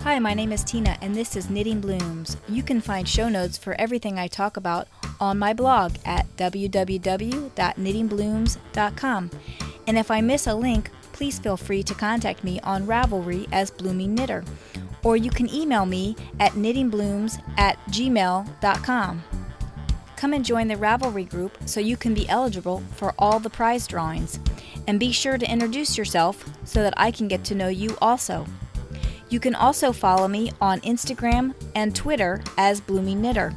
Hi, my name is Tina and this is Knitting Blooms. You can find show notes for everything I talk about on my blog at www.knittingblooms.com. And if I miss a link, please feel free to contact me on Ravelry as Bloomingknitter, or you can email me at knittingblooms@gmail.com. Come and join the Ravelry group so you can be eligible for all the prize drawings. And be sure to introduce yourself so that I can get to know you also. You can also follow me on Instagram and Twitter as Bloomingknitter.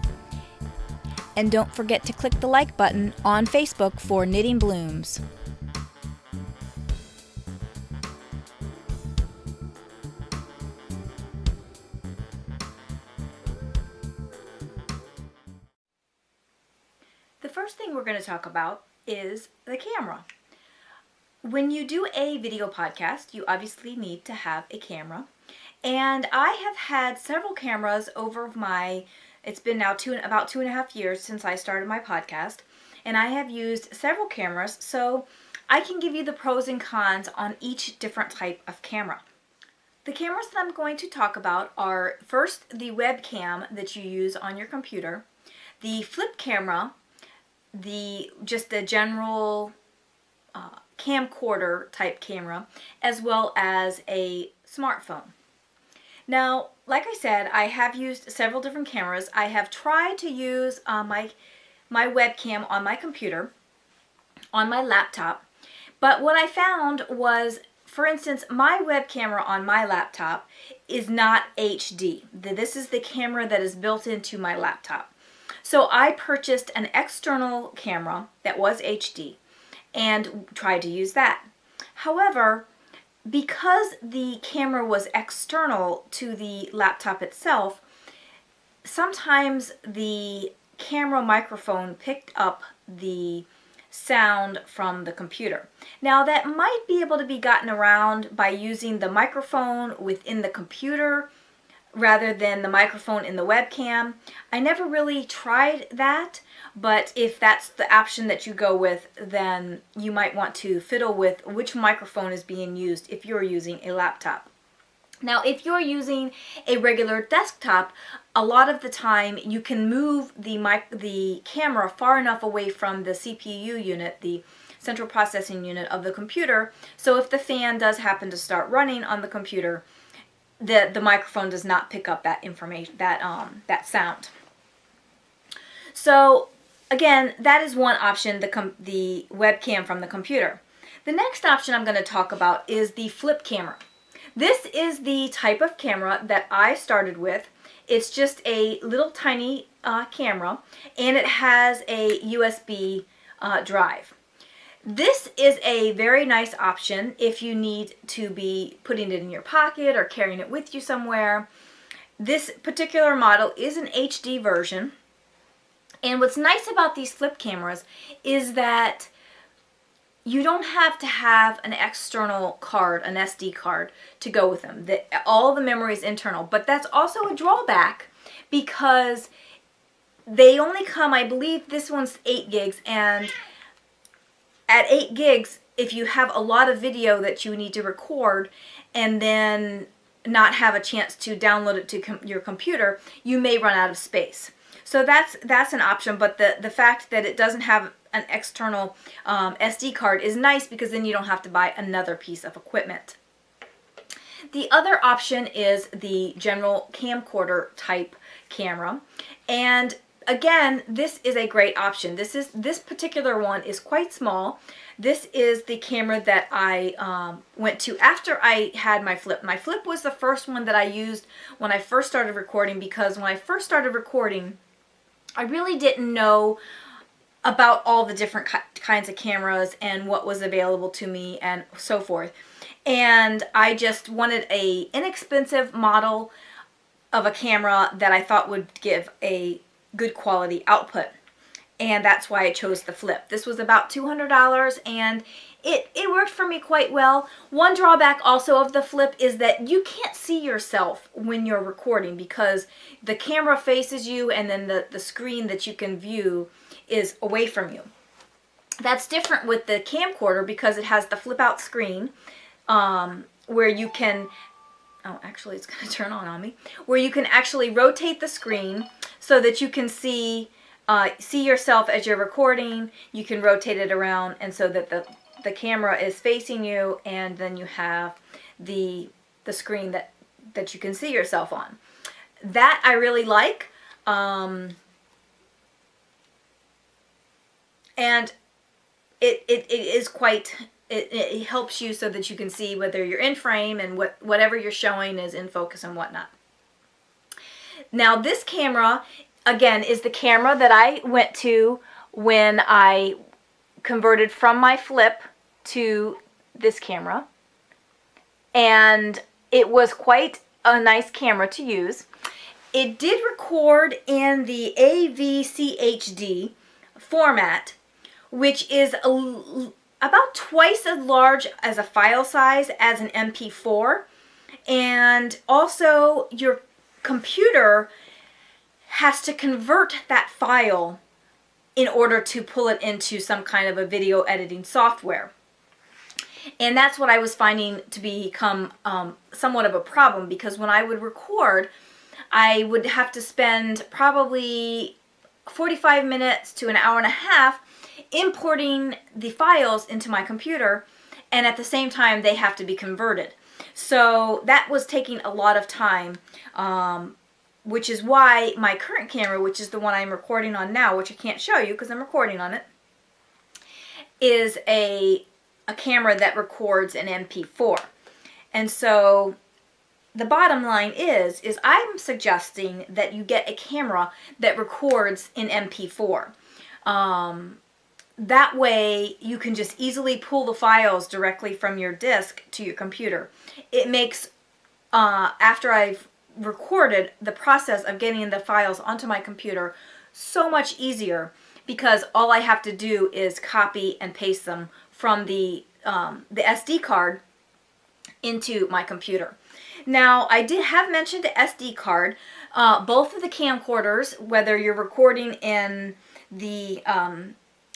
And don't forget to click the like button on Facebook for Knitting Blooms. The first thing we're going to talk about is the camera. When you do a video podcast, you obviously need to have a camera. And I have had several cameras over it's been now about 2.5 years since I started my podcast. And I have used several cameras, so I can give you the pros and cons on each different type of camera. The cameras that I'm going to talk about are first the webcam that you use on your computer, the flip camera, just the general camcorder type camera, as well as a smartphone. Now, like I said, I have used several different cameras. I have tried to use my webcam on my computer, on my laptop, but what I found was, for instance, my web camera on my laptop is not HD. This is the camera that is built into my laptop. So I purchased an external camera that was HD and tried to use that. However, because the camera was external to the laptop itself, sometimes the camera microphone picked up the sound from the computer. Now that might be able to be gotten around by using the microphone within the computer rather than the microphone in the webcam. I never really tried that, but if that's the option that you go with, then you might want to fiddle with which microphone is being used if you're using a laptop. Now, if you're using a regular desktop, a lot of the time you can move the camera far enough away from the CPU unit, the central processing unit of the computer, so if the fan does happen to start running on the computer, the microphone does not pick up that information, that sound. So again, that is one option, the webcam from the computer. The next option I'm going to talk about is the flip camera. This is the type of camera that I started with. It's just a little tiny camera, and it has a USB drive. This is a very nice option if you need to be putting it in your pocket or carrying it with you somewhere. This particular model is an HD version. And what's nice about these flip cameras is that you don't have to have an external card, an SD card, to go with them. All the memory is internal. But that's also a drawback because they only come, I believe this one's 8 gigs, and at 8 gigs, if you have a lot of video that you need to record and then not have a chance to download it to your computer, you may run out of space. So that's an option, but the fact that it doesn't have an external SD card is nice because then you don't have to buy another piece of equipment. The other option is the general camcorder type camera, and again, this is a great option. This particular one is quite small. This is the camera that I went to after I had my flip. My flip was the first one that I used when I first started recording, because when I first started recording, I really didn't know about all the different kinds of cameras and what was available to me and so forth. And I just wanted an inexpensive model of a camera that I thought would give a good quality output, and that's why I chose the flip. This was about $200, and it worked for me quite well. One drawback also of the flip is that you can't see yourself when you're recording because the camera faces you and then the screen that you can view is away from you. That's different with the camcorder because it has the flip out screen where you can oh, actually it's going to turn on me, where you can actually rotate the screen so that you can see yourself as you're recording. You can rotate it around, and so that the camera is facing you, and then you have the screen that you can see yourself on. That I really like. And it is quite, it helps you so that you can see whether you're in frame and whatever you're showing is in focus and whatnot. Now this camera, again, is the camera that I went to when I converted from my flip to this camera. And it was quite a nice camera to use. It did record in the AVCHD format, which is about twice as large as a file size as an MP4. And also your computer has to convert that file in order to pull it into some kind of a video editing software. And that's what I was finding to become somewhat of a problem, because when I would record, I would have to spend probably 45 minutes to an hour and a half importing the files into my computer, and at the same time they have to be converted. So that was taking a lot of time, which is why my current camera, which is the one I'm recording on now, which I can't show you because I'm recording on it, is a camera that records an MP4. And so the bottom line is I'm suggesting that you get a camera that records in MP4. That way you can just easily pull the files directly from your disk to your computer. It makes, after I've recorded, the process of getting the files onto my computer so much easier, because all I have to do is copy and paste them from the SD card into my computer. Now, I did have mentioned the SD card. Both of the camcorders, whether you're recording in the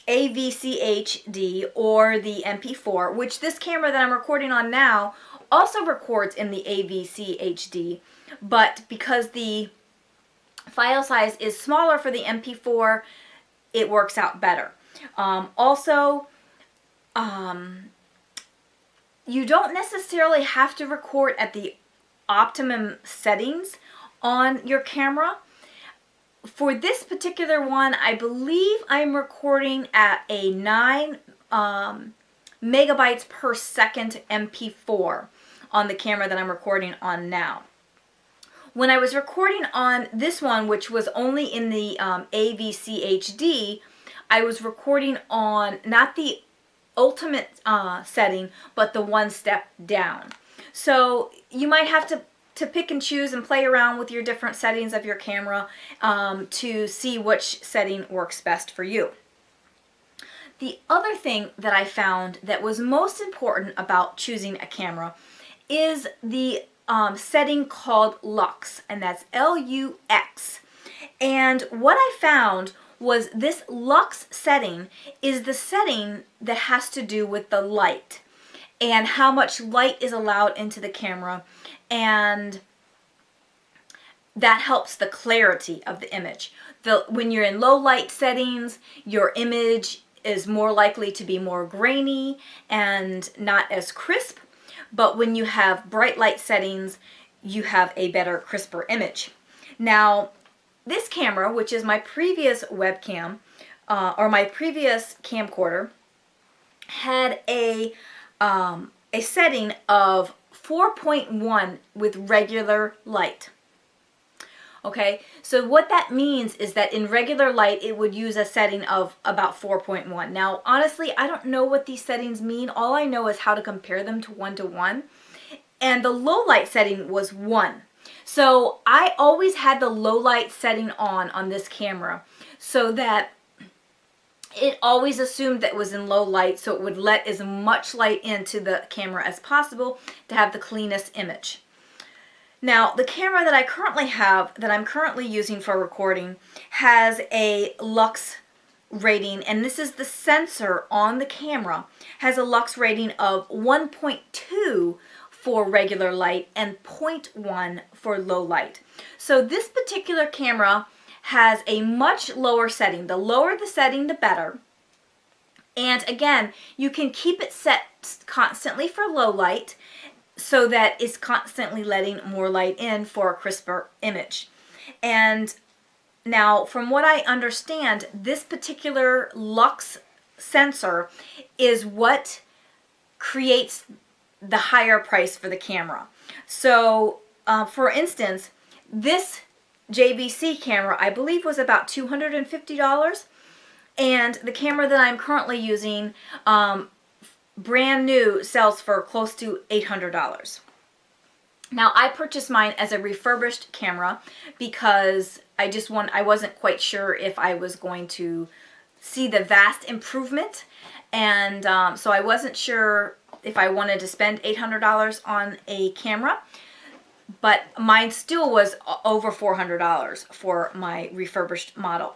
AVCHD or the MP4, which this camera that I'm recording on now also records in the AVCHD, but because the file size is smaller for the MP4, it works out better. You don't necessarily have to record at the optimum settings on your camera. For this particular one, I believe I'm recording at a 9 megabytes per second MP4 on the camera that I'm recording on now. When I was recording on this one, which was only in the AVCHD, I was recording on not the ultimate setting, but the one step down. So you might have to pick and choose and play around with your different settings of your camera to see which setting works best for you. The other thing that I found that was most important about choosing a camera is the setting called Lux, and that's Lux. And what I found was this Lux setting is the setting that has to do with the light and how much light is allowed into the camera, and that helps the clarity of the image. When you're in low light settings, your image is more likely to be more grainy and not as crisp, but when you have bright light settings, you have a better, crisper image. Now, this camera, which is my previous webcam, or my previous camcorder, had a setting of 4.1 with regular light. Okay, so what that means is that in regular light, it would use a setting of about 4.1. Now, honestly, I don't know what these settings mean. All I know is how to compare them to 1:1. And the low light setting was 1. So I always had the low light setting on this camera, so that it always assumed that it was in low light, so it would let as much light into the camera as possible to have the cleanest image. Now, the camera that I currently have, that I'm currently using for recording, has a Lux rating, and this is the sensor on the camera, has a Lux rating of 1.2 for regular light and 0.1 for low light. So this particular camera has a much lower setting. The lower the setting, the better. And again, you can keep it set constantly for low light so that it's constantly letting more light in for a crisper image. And now, from what I understand, this particular lux sensor is what creates the higher price for the camera. So, for instance, this JVC camera, I believe, was about $250, and the camera that I'm currently using, brand new, sells for close to $800. Now, I purchased mine as a refurbished camera because I wasn't quite sure if I was going to see the vast improvement, and so I wasn't sure if I wanted to spend $800 on a camera, but mine still was over $400 for my refurbished model.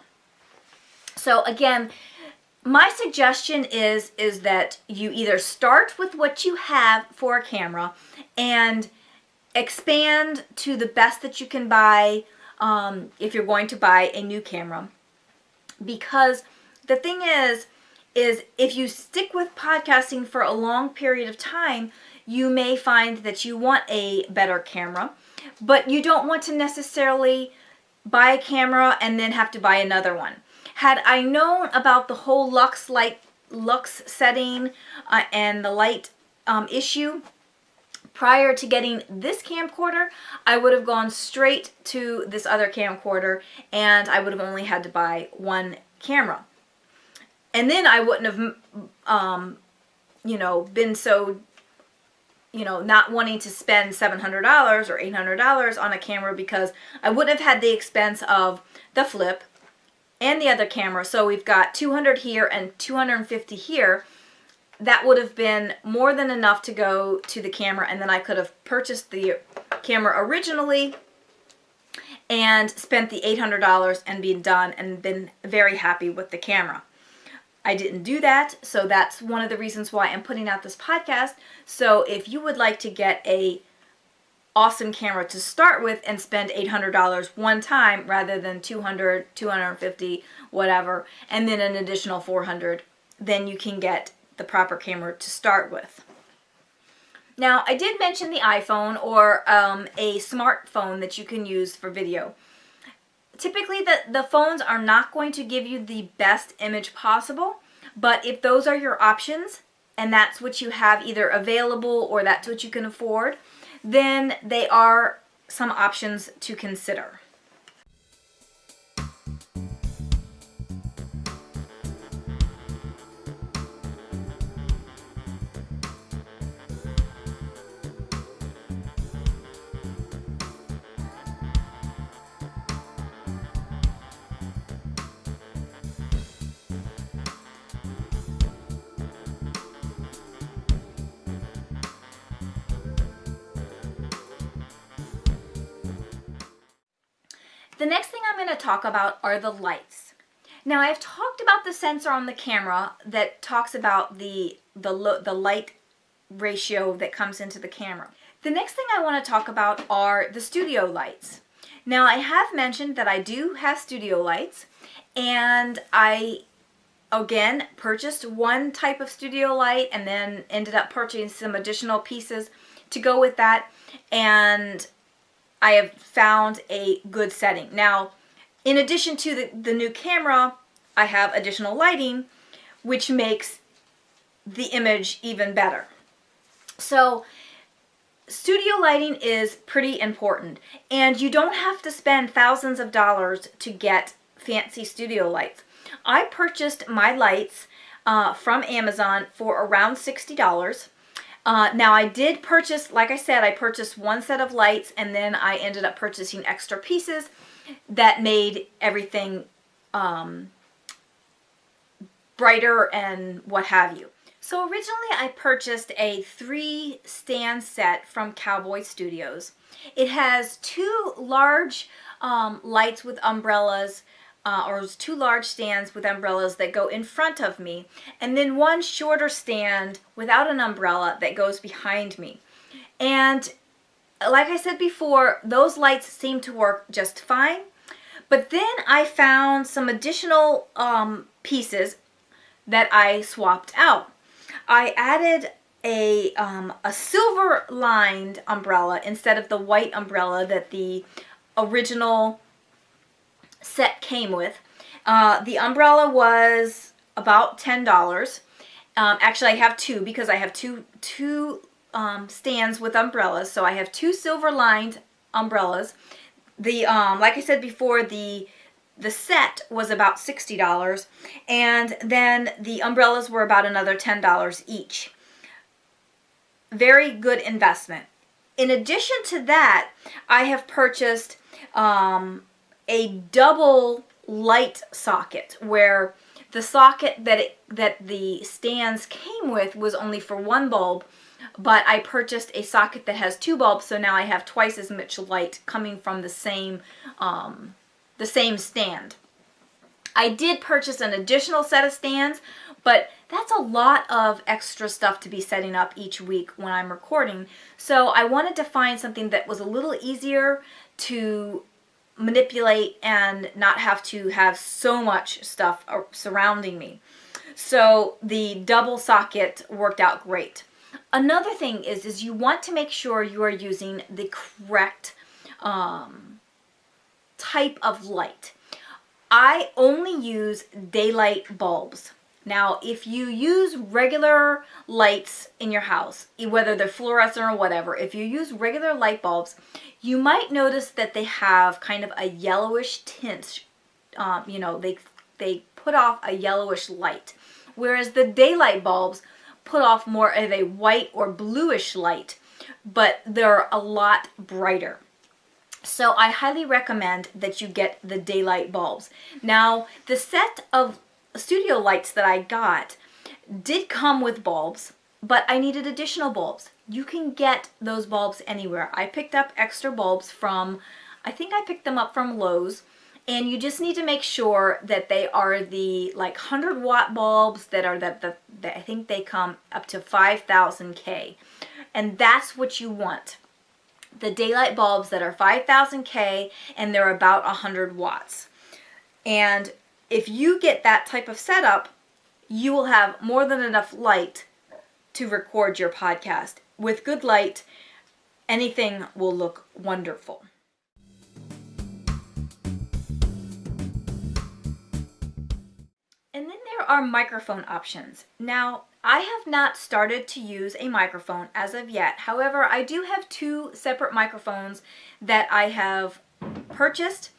So again, my suggestion is that you either start with what you have for a camera and expand to the best that you can buy if you're going to buy a new camera. Because the thing is if you stick with podcasting for a long period of time, you may find that you want a better camera, but you don't want to necessarily buy a camera and then have to buy another one. Had I known about the whole lux setting and the light issue prior to getting this camcorder, I would have gone straight to this other camcorder and I would have only had to buy one camera. And then I wouldn't have, been so, not wanting to spend $700 or $800 on a camera, because I wouldn't have had the expense of the flip and the other camera. So we've got 200 here and 250 here. That would have been more than enough to go to the camera, and then I could have purchased the camera originally and spent the $800 and been done and been very happy with the camera. I didn't do that, so that's one of the reasons why I'm putting out this podcast. So if you would like to get a awesome camera to start with and spend $800 one time rather than $200, $250, whatever, and then an additional $400, then you can get the proper camera to start with. Now, I did mention the iPhone or a smartphone that you can use for video. Typically, the phones are not going to give you the best image possible, but if those are your options and that's what you have either available or that's what you can afford, then they are some options to consider. The next thing I'm going to talk about are the lights. Now, I've talked about the sensor on the camera that talks about the light ratio that comes into the camera. The next thing I want to talk about are the studio lights. Now, I have mentioned that I do have studio lights, and I, again, purchased one type of studio light and then ended up purchasing some additional pieces to go with that, and I have found a good setting. Now, in addition to the new camera, I have additional lighting, which makes the image even better. So, studio lighting is pretty important, and you don't have to spend thousands of dollars to get fancy studio lights. I purchased my lights from Amazon for around $60. Now, I did purchase, like I said, I purchased one set of lights, and then I ended up purchasing extra pieces that made everything brighter and what have you. So originally I purchased a 3-stand set from Cowboy Studios. It has 2 large lights with umbrellas, or 2 large stands with umbrellas that go in front of me, and then one shorter stand without an umbrella that goes behind me. And like I said before, those lights seem to work just fine. But then I found some additional pieces that I swapped out. I added a silver lined umbrella instead of the white umbrella that the original set came with. The umbrella was about $10. Actually, I have two because I have two stands with umbrellas. So I have two silver lined umbrellas. The like I said before, the set was about $60, and then the umbrellas were about another $10 each. Very good investment. In addition to that, I have purchased a double light socket, where the socket that the stands came with was only for one bulb, but I purchased a socket that has two bulbs, so now I have twice as much light coming from the same stand. I did purchase an additional set of stands, but that's a lot of extra stuff to be setting up each week when I'm recording. So I wanted to find something that was a little easier to manipulate and not have to have so much stuff surrounding me. So the double socket worked out great. Another thing is you want to make sure you are using the correct type of light. I only use daylight bulbs. Now, if you use regular lights in your house, whether they're fluorescent or whatever, if you use regular light bulbs, you might notice that they have kind of a yellowish tint. They put off a yellowish light, whereas the daylight bulbs put off more of a white or bluish light, but they're a lot brighter. So I highly recommend that you get the daylight bulbs. Now, the set of studio lights that I got did come with bulbs, but I needed additional bulbs. You can get those bulbs anywhere. I picked up extra bulbs I think I picked them up from Lowe's, and you just need to make sure that they are the 100-watt bulbs that are that I think they come up to 5,000 K, and that's what you want. The daylight bulbs that are 5,000 K and they're about 100 watts. And if you get that type of setup, you will have more than enough light to record your podcast. With good light, anything will look wonderful. And then there are microphone options. Now, I have not started to use a microphone as of yet. However, I do have two separate microphones that I have purchased,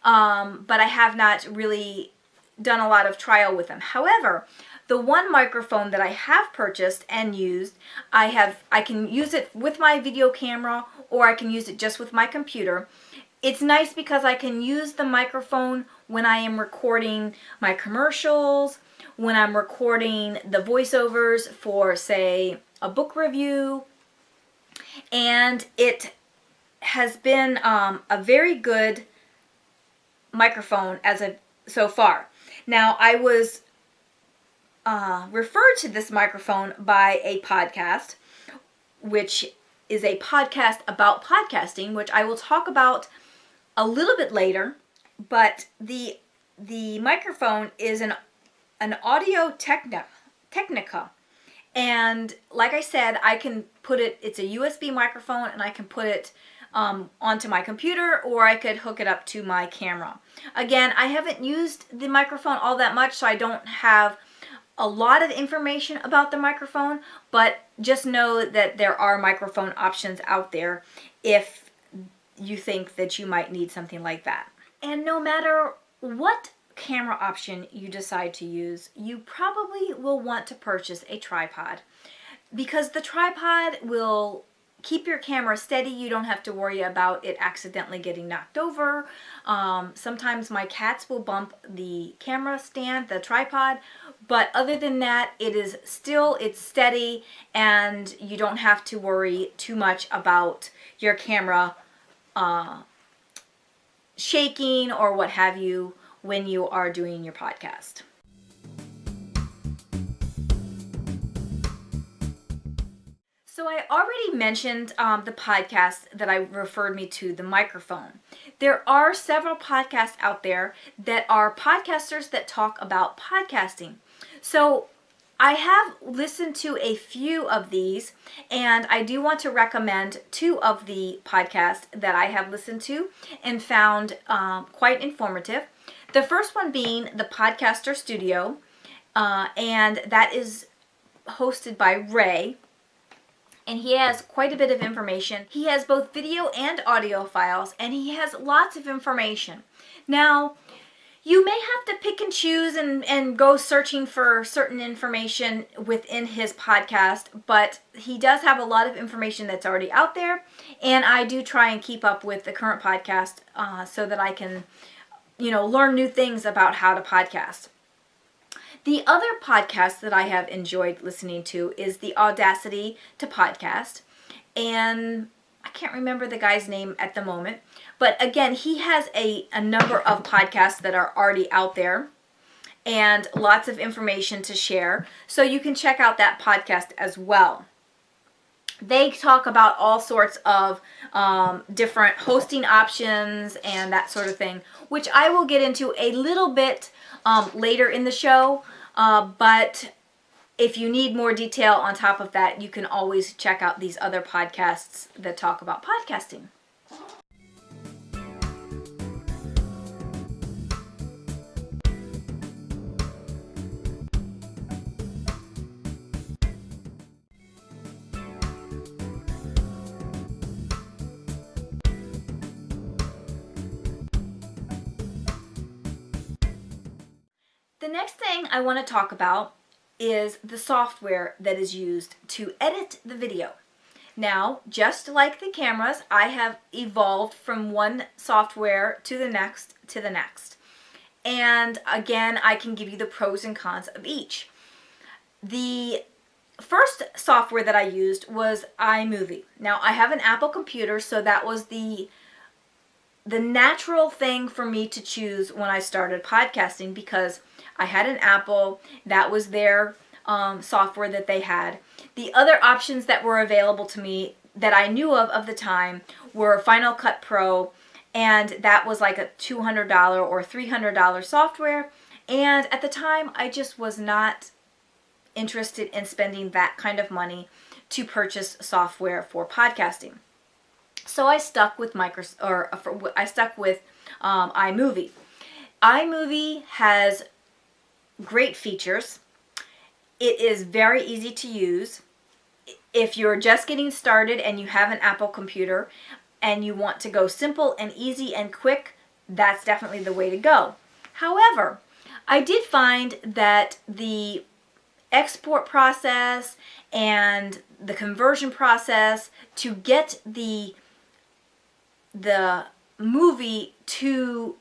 but I have not really done a lot of trial with them. However, the one microphone that I have purchased and used, I can use it with my video camera, or I can use it just with my computer. It's nice because I can use the microphone when I am recording my commercials, when I'm recording the voiceovers for, say, a book review, and it has been a very good microphone so far. Now, I was referred to this microphone by a podcast, which is a podcast about podcasting, which I will talk about a little bit later. But the microphone is an Audio Technica, and like I said, I can put it's a USB microphone, and I can put it onto my computer, or I could hook it up to my camera. Again, I haven't used the microphone all that much, so I don't have a lot of information about the microphone, but just know that there are microphone options out there if you think that you might need something like that. And no matter what camera option you decide to use, you probably will want to purchase a tripod, because the tripod will keep your camera steady. You don't have to worry about it accidentally getting knocked over. Sometimes my cats will bump the camera stand, the tripod, but other than that, it's steady, and you don't have to worry too much about your camera shaking or what have you when you are doing your podcast. So I already mentioned the podcast that I referred me to, the microphone. There are several podcasts out there that are podcasters that talk about podcasting. So I have listened to a few of these, and I do want to recommend two of the podcasts that I have listened to and found quite informative. The first one being the Podcaster Studio, and that is hosted by Ray. And he has quite a bit of information. He has both video and audio files, and he has lots of information. Now, you may have to pick and choose and go searching for certain information within his podcast, but he does have a lot of information that's already out there, and I do try and keep up with the current podcast so that I can, learn new things about how to podcast. The other podcast that I have enjoyed listening to is the Audacity to Podcast, and I can't remember the guy's name at the moment, but again, he has a number of podcasts that are already out there and lots of information to share, so you can check out that podcast as well. They talk about all sorts of different hosting options and that sort of thing, which I will get into a little bit later in the show. But if you need more detail on top of that, you can always check out these other podcasts that talk about podcasting. The next thing I want to talk about is the software that is used to edit the video. Now, just like the cameras, I have evolved from one software to the next to the next. And again, I can give you the pros and cons of each. The first software that I used was iMovie. Now, I have an Apple computer, so that was the natural thing for me to choose when I started podcasting, because I had an Apple. That was their software that they had. The other options that were available to me that I knew of the time were Final Cut Pro, and that was like a $200 or $300 software. And at the time, I just was not interested in spending that kind of money to purchase software for podcasting. So I stuck with iMovie. iMovie has great features. It is very easy to use. If you're just getting started and you have an Apple computer and you want to go simple and easy and quick, that's definitely the way to go. However, I did find that the export process and the conversion process to get the movie to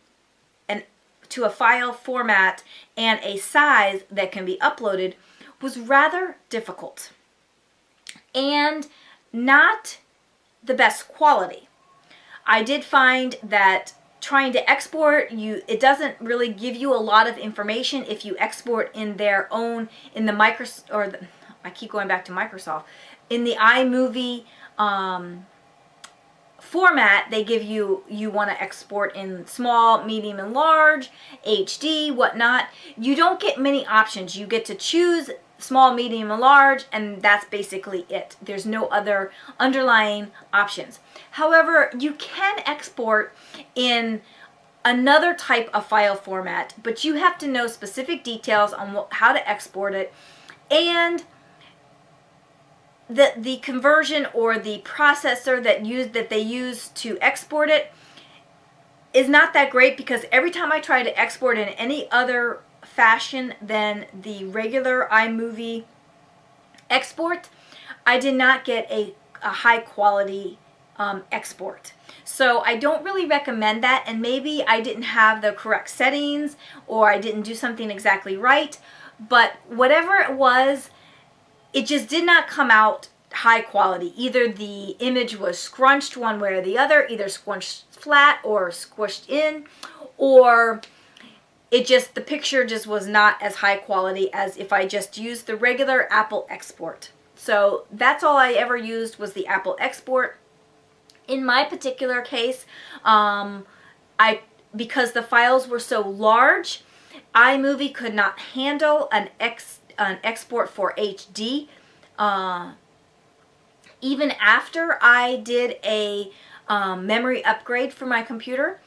a file format and a size that can be uploaded was rather difficult and not the best quality. I did find that trying to export, it doesn't really give you a lot of information if you export in the iMovie format. They give you want to export in small, medium, and large, HD, whatnot. You don't get many options. You get to choose small, medium, and large, and that's basically it. There's no other underlying options. However, you can export in another type of file format, but you have to know specific details on how to export it, and the conversion or the processor that they use to export it is not that great, because every time I try to export in any other fashion than the regular iMovie export, I did not get a high quality export. So I don't really recommend that, and maybe I didn't have the correct settings or I didn't do something exactly right, but whatever it was, it just did not come out high quality. Either the image was scrunched one way or the other, either squished flat or squished in, or the picture just was not as high quality as if I just used the regular Apple export. So that's all I ever used was the Apple Export. In my particular case, because the files were so large, iMovie could not handle an export for HD. Even after I did a memory upgrade for my computer,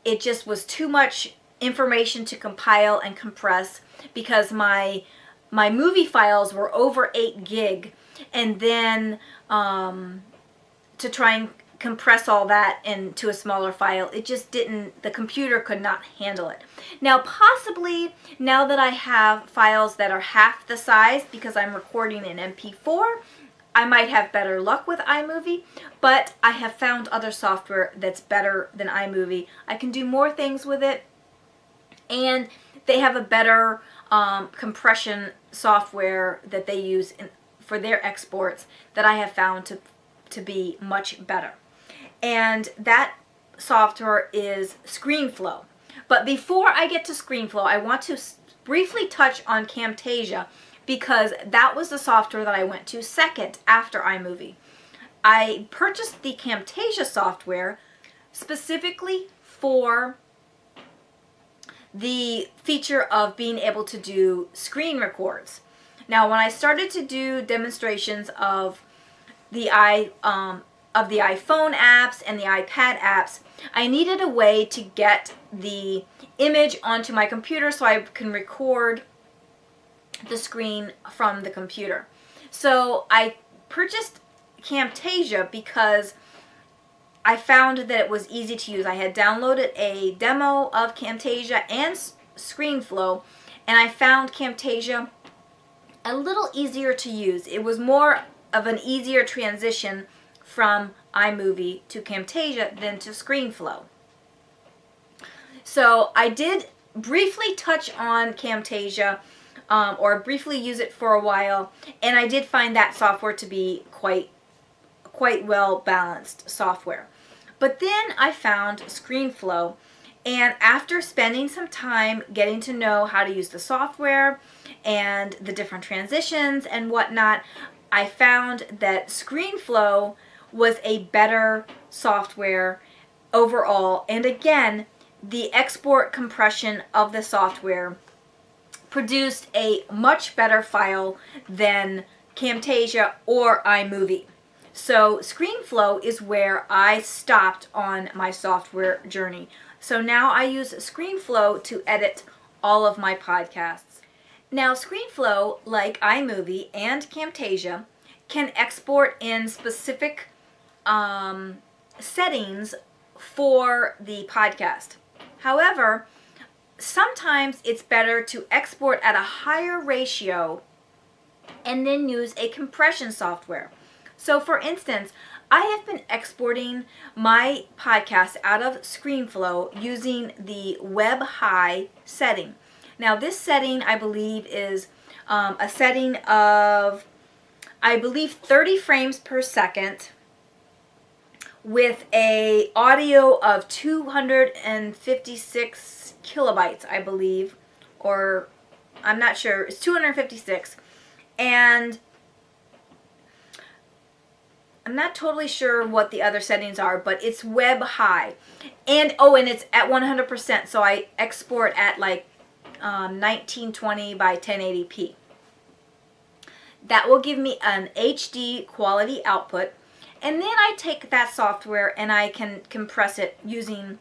it just was too much information to compile and compress because my movie files were over 8 gig, and then to try and compress all that into a smaller file, it just didn't, the computer could not handle it. Now possibly, now that I have files that are half the size because I'm recording in MP4, I might have better luck with iMovie, but I have found other software that's better than iMovie. I can do more things with it, and they have a better compression software that they use for their exports that I have found to be much better. And that software is ScreenFlow. But before I get to ScreenFlow, I want to briefly touch on Camtasia, because that was the software that I went to second after iMovie. I purchased the Camtasia software specifically for the feature of being able to do screen records. Now, when I started to do demonstrations of the iPhone apps and the iPad apps, I needed a way to get the image onto my computer so I can record the screen from the computer. So I purchased Camtasia because I found that it was easy to use. I had downloaded a demo of Camtasia and ScreenFlow, and I found Camtasia a little easier to use. It was more of an easier transition from iMovie to Camtasia than to ScreenFlow. So I did briefly touch on Camtasia, or briefly use it for a while, and I did find that software to be quite well balanced software. But then I found ScreenFlow, and after spending some time getting to know how to use the software and the different transitions and whatnot, I found that ScreenFlow was a better software overall. And again, the export compression of the software produced a much better file than Camtasia or iMovie. So ScreenFlow is where I stopped on my software journey. So now I use ScreenFlow to edit all of my podcasts. Now ScreenFlow, like iMovie and Camtasia, can export in specific settings for the podcast. However, sometimes it's better to export at a higher ratio and then use a compression software. So for instance, I have been exporting my podcast out of ScreenFlow using the Web High setting. Now this setting, I believe, is a setting of, 30 frames per second with a audio of 256 kilobytes, I believe, or I'm not sure, it's 256, and I'm not totally sure what the other settings are, but it's Web High, and and it's at 100%, so I export at like 1920 by 1080p. That will give me an HD quality output, and then I take that software and I can compress it using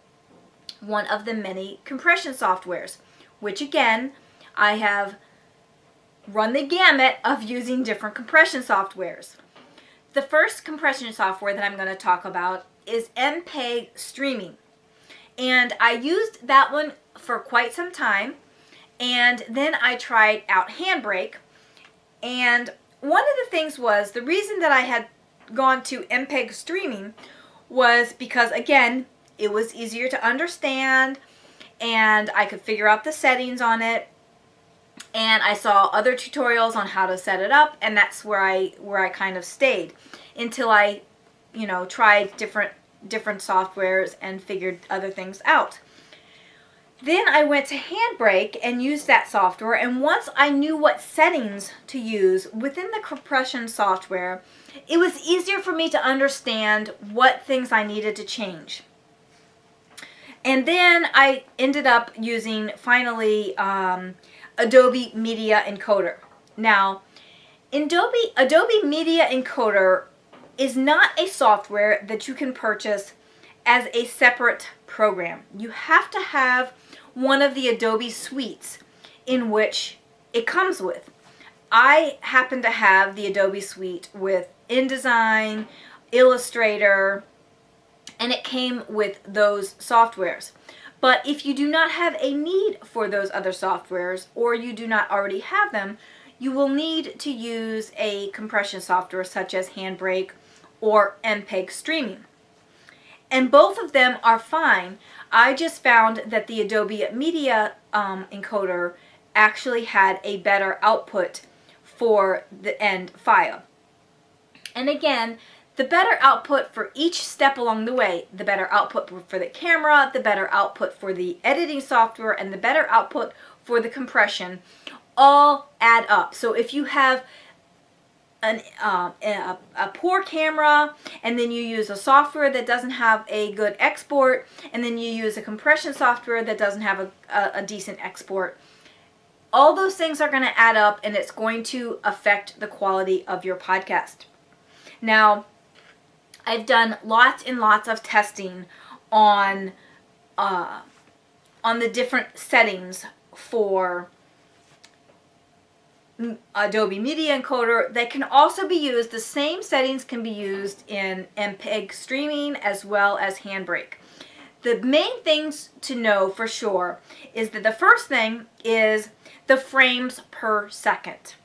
one of the many compression softwares, which again, I have run the gamut of using different compression softwares. The first compression software that I'm going to talk about is MPEG Streaming, and I used that one for quite some time, and then I tried out Handbrake, and one of the things was, the reason that I had gone to MPEG Streaming was because, again, it was easier to understand, and I could figure out the settings on it, and I saw other tutorials on how to set it up, and that's where I kind of stayed until I, tried different softwares and figured other things out. Then I went to Handbrake and used that software, and once I knew what settings to use within the compression software, it was easier for me to understand what things I needed to change. And then I ended up using, finally, Adobe Media Encoder. Now, Adobe Media Encoder is not a software that you can purchase as a separate program. You have to have one of the Adobe suites in which it comes with. I happen to have the Adobe suite with InDesign, Illustrator, and it came with those softwares. But if you do not have a need for those other softwares, or you do not already have them, you will need to use a compression software such as Handbrake or MPEG Streaming. And both of them are fine. I just found that the Adobe Media Encoder actually had a better output for the end file. And again, the better output for each step along the way, the better output for the camera, the better output for the editing software, and the better output for the compression, all add up. So if you have a poor camera, and then you use a software that doesn't have a good export, and then you use a compression software that doesn't have a decent export, all those things are going to add up, and it's going to affect the quality of your podcast. Now, I've done lots and lots of testing on the different settings for Adobe Media Encoder that can also be used. The same settings can be used in MPEG Streaming as well as Handbrake. The main things to know for sure is that the first thing is the frames per second.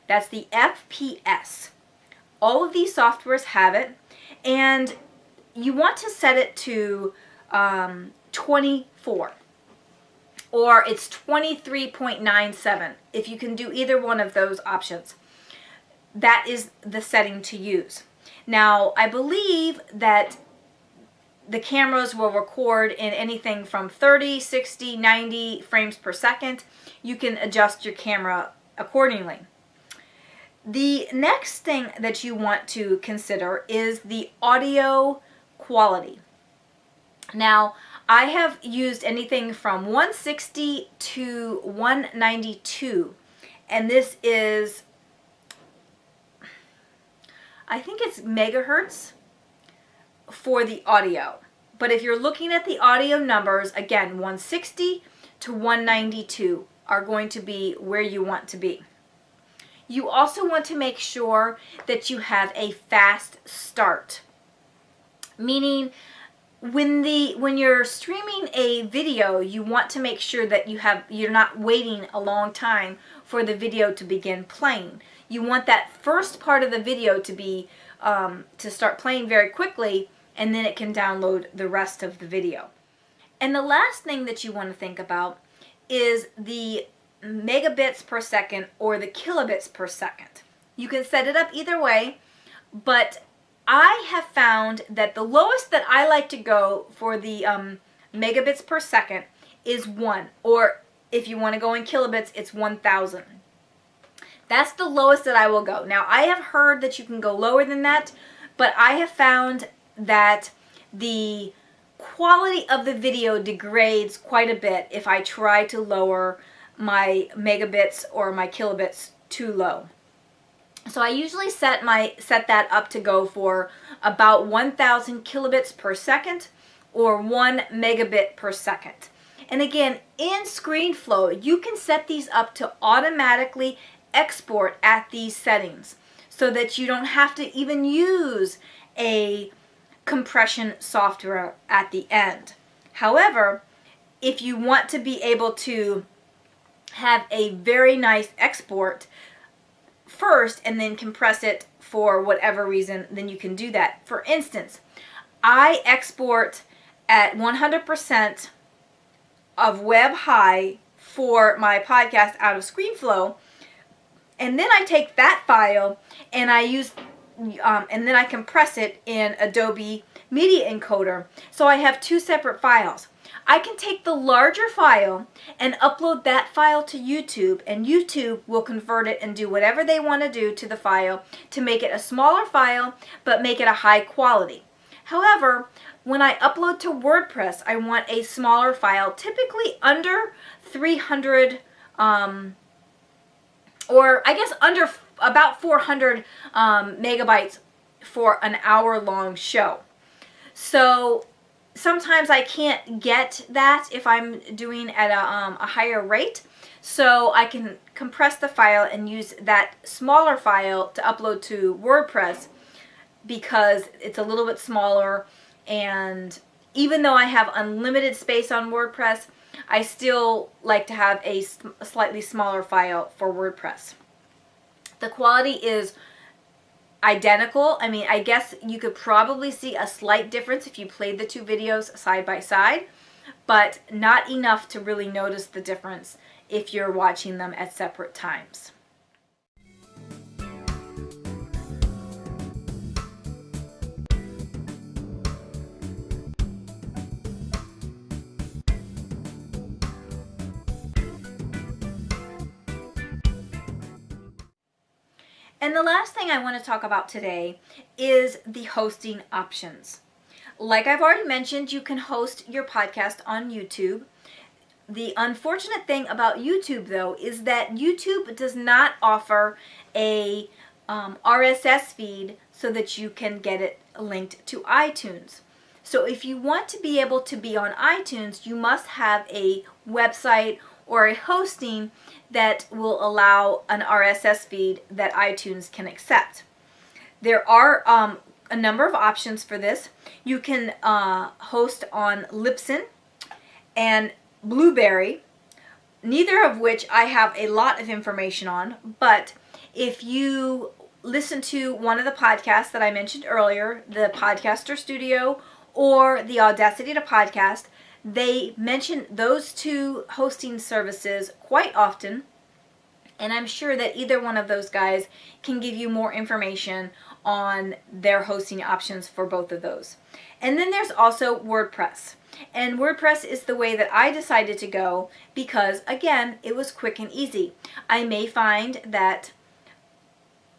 That's the FPS. All of these softwares have it, and you want to set it to 24. Or it's 23.97 if you can do either one of those options. That is the setting to use. Now, I believe that the cameras will record in anything from 30, 60, 90 frames per second. You can adjust your camera accordingly. The next thing that you want to consider is the audio quality. Now, I have used anything from 160 to 192, and this is, I think it's megahertz for the audio. But if you're looking at the audio numbers, again, 160 to 192 are going to be where you want to be. You also want to make sure that you have a fast start, meaning when you're streaming a video, you want to make sure that you're not waiting a long time for the video to begin playing. You want that first part of the video to be to start playing very quickly, and then it can download the rest of the video. And the last thing that you want to think about is the megabits per second or the kilobits per second. You can set it up either way, but I have found that the lowest that I like to go for the megabits per second is 1, or if you want to go in kilobits, it's 1,000. That's the lowest that I will go. Now, I have heard that you can go lower than that, but I have found that the quality of the video degrades quite a bit if I try to lower my megabits or my kilobits too low. So I usually set that up to go for about 1,000 kilobits per second or 1 megabit per second. And again, in ScreenFlow, you can set these up to automatically export at these settings so that you don't have to even use a compression software at the end. However, if you want to be able to have a very nice export first and then compress it for whatever reason, then you can do that. For instance, I export at 100% of web high for my podcast out of ScreenFlow, and then I take that file and and then I compress it in Adobe Media Encoder. So I have two separate files. I can take the larger file and upload that file to YouTube, and YouTube will convert it and do whatever they want to do to the file to make it a smaller file but make it a high quality. However, when I upload to WordPress, I want a smaller file, typically under 300 or I guess under about 400 megabytes for an hour-long show. So sometimes I can't get that if I'm doing at a higher rate, so I can compress the file and use that smaller file to upload to WordPress because it's a little bit smaller, and even though I have unlimited space on WordPress, I still like to have a slightly smaller file for WordPress. The quality is identical. I mean, I guess you could probably see a slight difference if you played the two videos side by side, but not enough to really notice the difference if you're watching them at separate times. And the last thing I want to talk about today is the hosting options. Like I've already mentioned, you can host your podcast on YouTube. The unfortunate thing about YouTube, though, is that YouTube does not offer a RSS feed so that you can get it linked to iTunes. So if you want to be able to be on iTunes, you must have a website or a hosting that will allow an RSS feed that iTunes can accept. There are a number of options for this. You can host on Libsyn and Blueberry, neither of which I have a lot of information on, but if you listen to one of the podcasts that I mentioned earlier, the Podcaster Studio or the Audacity to Podcast, they mention those two hosting services quite often, and I'm sure that either one of those guys can give you more information on their hosting options for both of those. And then there's also WordPress. And WordPress is the way that I decided to go because, again, it was quick and easy. I may find that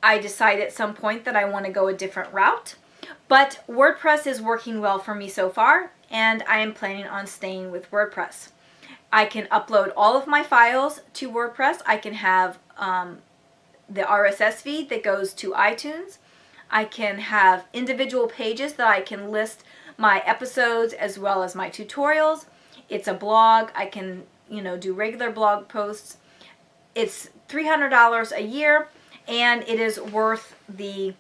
I decide at some point that I want to go a different route, but WordPress is working well for me so far, and I am planning on staying with WordPress. I can upload all of my files to WordPress. I can have the RSS feed that goes to iTunes. I can have individual pages that I can list my episodes as well as my tutorials. It's a blog. I can, do regular blog posts. It's $300 a year, and it is worth the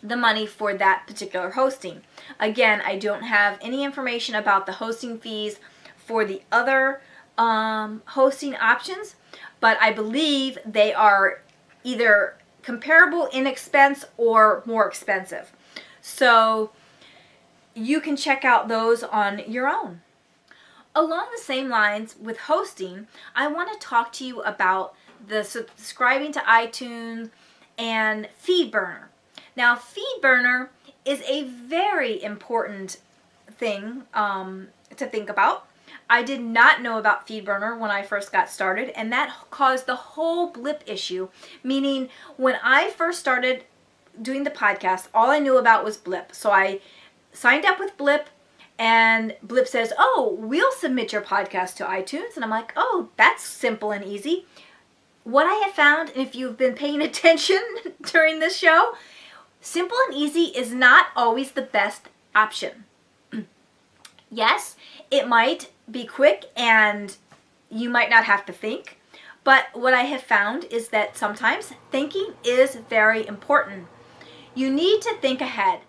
money for that particular hosting. Again, I don't have any information about the hosting fees for the other hosting options, but I believe they are either comparable in expense or more expensive. So you can check out those on your own. Along the same lines with hosting, I want to talk to you about the subscribing to iTunes and FeedBurner. Now, FeedBurner is a very important thing to think about. I did not know about FeedBurner when I first got started, and that caused the whole blip issue, meaning when I first started doing the podcast, all I knew about was blip. So I signed up with blip, and blip says, oh, we'll submit your podcast to iTunes. And I'm like, oh, that's simple and easy. What I have found, and if you've been paying attention during this show, simple and easy is not always the best option. Yes, it might be quick and you might not have to think, but what I have found is that sometimes thinking is very important. You need to think ahead.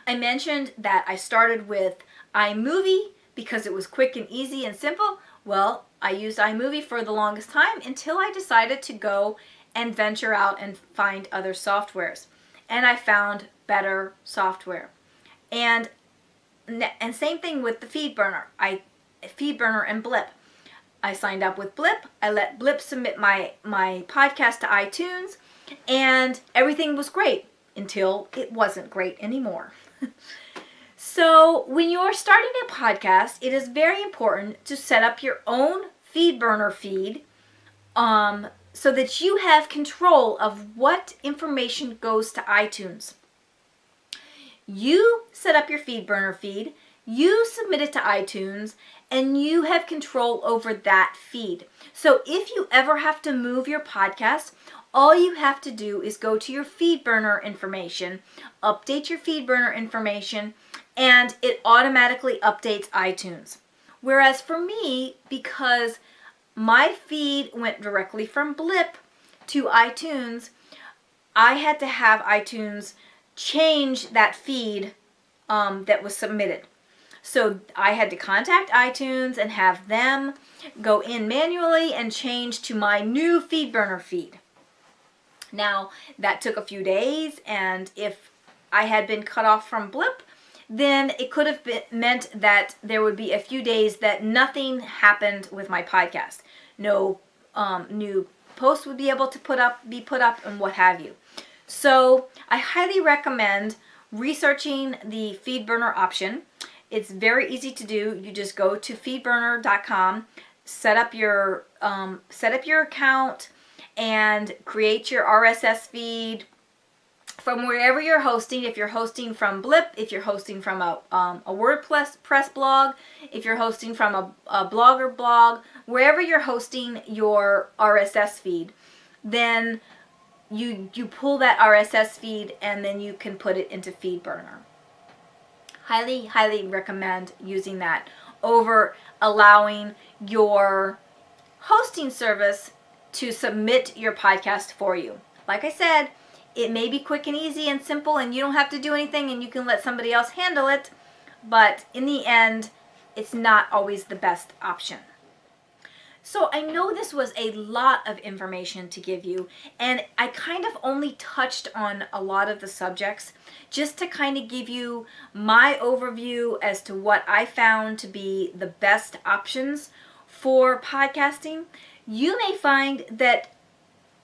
I mentioned that I started with iMovie because it was quick and easy and simple. Well, I used iMovie for the longest time until I decided to go and venture out and find other softwares. And I found better software. And same thing with the FeedBurner. FeedBurner and Blip. I signed up with Blip. I let Blip submit my podcast to iTunes, and everything was great until it wasn't great anymore. So when you're starting a podcast, it is very important to set up your own FeedBurner feed so that you have control of what information goes to iTunes. You set up your FeedBurner feed, you submit it to iTunes, and you have control over that feed. So if you ever have to move your podcast, all you have to do is go to your FeedBurner information, update your FeedBurner information, and it automatically updates iTunes. Whereas for me, because my feed went directly from Blip to iTunes, I had to have iTunes change that feed that was submitted. So I had to contact iTunes and have them go in manually and change to my new FeedBurner feed. Now, that took a few days, and if I had been cut off from Blip, then it could have meant that there would be a few days that nothing happened with my podcast. No new posts would be able to be put up and what have you. So I highly recommend researching the FeedBurner option. It's very easy to do. You just go to feedburner.com, set up your account, and create your RSS feed from wherever you're hosting. If you're hosting from Blip, if you're hosting from a WordPress blog, if you're hosting from a Blogger blog, wherever you're hosting your RSS feed, then you pull that RSS feed and then you can put it into FeedBurner. Highly, highly recommend using that over allowing your hosting service to submit your podcast for you. Like I said, it may be quick and easy and simple and you don't have to do anything and you can let somebody else handle it, but in the end, it's not always the best option. So I know this was a lot of information to give you, and I kind of only touched on a lot of the subjects just to kind of give you my overview as to what I found to be the best options for podcasting. You may find that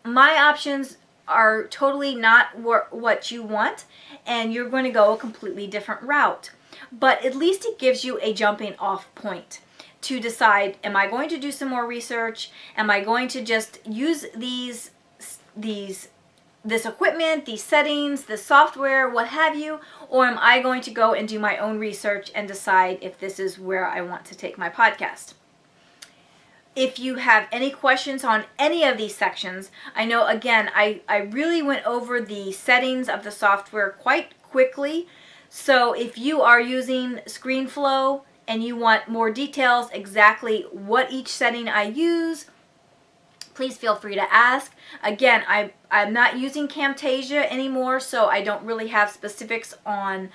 my options are totally not what you want, and you're going to go a completely different route. But at least it gives you a jumping off point to decide, am I going to do some more research? Am I going to just use this equipment, these settings, the software, what have you? Or am I going to go and do my own research and decide if this is where I want to take my podcast? If you have any questions on any of these sections, I know, again, I really went over the settings of the software quite quickly. So if you are using ScreenFlow and you want more details, exactly what each setting I use, please feel free to ask. Again, I'm not using Camtasia anymore, so I don't really have specifics on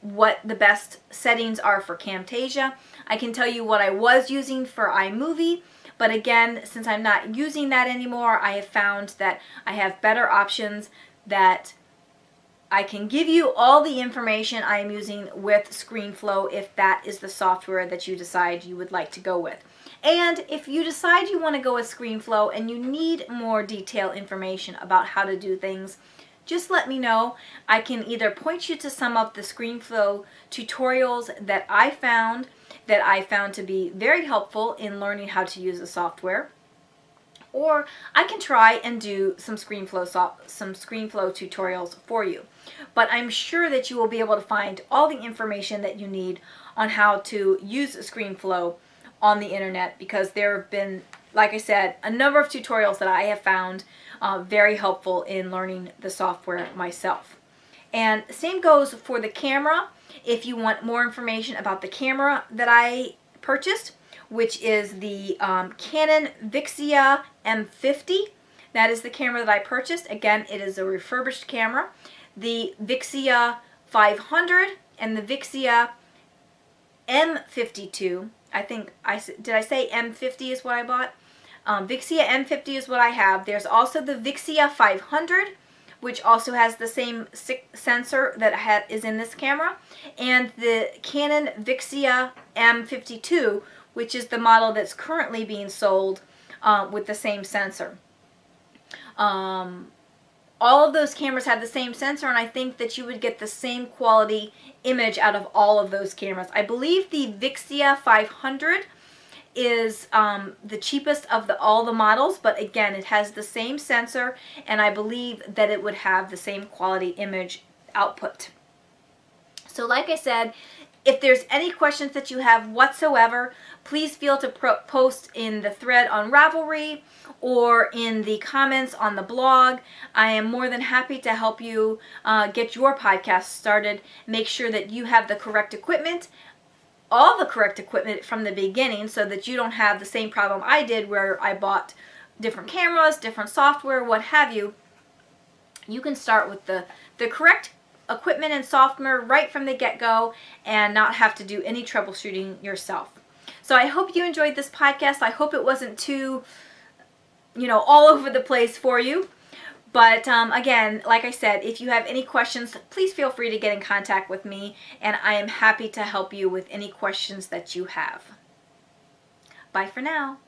what the best settings are for Camtasia. I can tell you what I was using for iMovie, but again, since I'm not using that anymore, I have found that I have better options that I can give you all the information I am using with ScreenFlow if that is the software that you decide you would like to go with. And if you decide you want to go with ScreenFlow and you need more detailed information about how to do things, just let me know. I can either point you to some of the ScreenFlow tutorials that I found to be very helpful in learning how to use the software, or I can try and do some ScreenFlow tutorials for you. But I'm sure that you will be able to find all the information that you need on how to use ScreenFlow on the internet, because there have been, like I said, a number of tutorials that I have found very helpful in learning the software myself. And same goes for the camera. If you want more information about the camera that I purchased, which is the Canon Vixia M50. That is the camera that I purchased. Again, it is a refurbished camera. The Vixia 500 and the Vixia M52. Did I say M50 is what I bought? Vixia M50 is what I have. There's also the Vixia 500, which also has the same sensor that is in this camera, and the Canon Vixia M52, which is the model that's currently being sold with the same sensor. all of those cameras have the same sensor, and I think that you would get the same quality image out of all of those cameras. I believe the Vixia 500 is the cheapest of all the models, but again, it has the same sensor, and I believe that it would have the same quality image output. So like I said, if there's any questions that you have whatsoever, please feel to post in the thread on Ravelry or in the comments on the blog. I am more than happy to help you get your podcast started. Make sure that you have the correct equipment, all the correct equipment from the beginning, so that you don't have the same problem I did where I bought different cameras, different software, what have you. You can start with the correct equipment and software right from the get-go and not have to do any troubleshooting yourself. So I hope you enjoyed this podcast. I hope it wasn't too, all over the place for you. But again, like I said, if you have any questions, please feel free to get in contact with me, and I am happy to help you with any questions that you have. Bye for now.